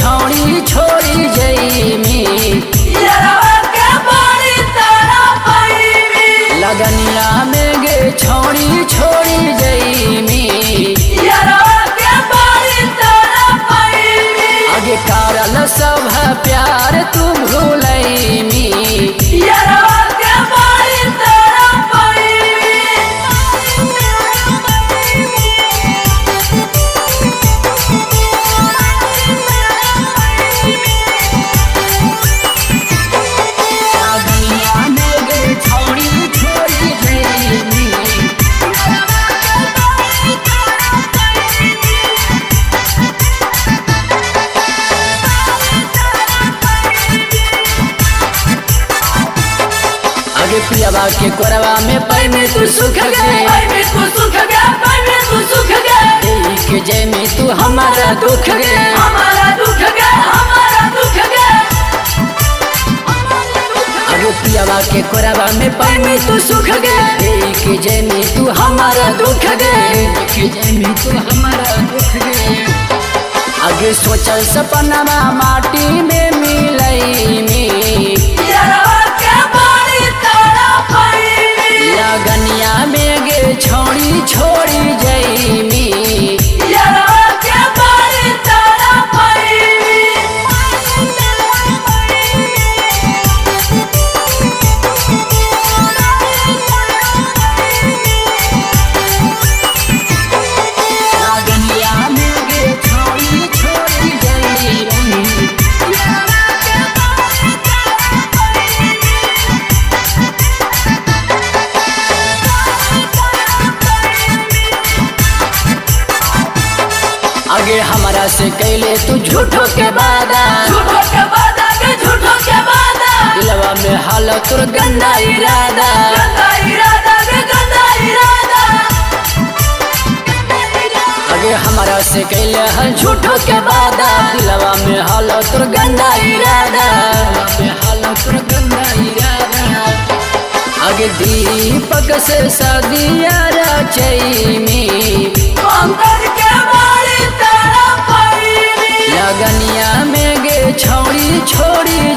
छौड़ी छोड़ी जईमी लगनिया में गे छौड़ी छोड़ी जईमी आगे कारल सब प्यार तू भूलैमी आगे पियावा के कोरवा में पै में तू सुख गए के जय में तू हमारा दुख गए आगे पियावा के कोरवा में पै में तू सुख गए के जय में तू हमारा दुख गए के जय में तू हमारा दुख गए आगे सोचल सपना माटी में मिलई लगनिया में गे छौड़ी छोड़ी जईमी आगे हमारा से कैले तू झूठो के वादा दिलवा में हालत तुर गंदा इरादा आगे हमारा से कैले हल झूठो के वादा दिलवा में हालत तुर गंदा इरादा आगे दीपक से सदिया रचैमी लगनिया में गे छौड़ी छोड़ी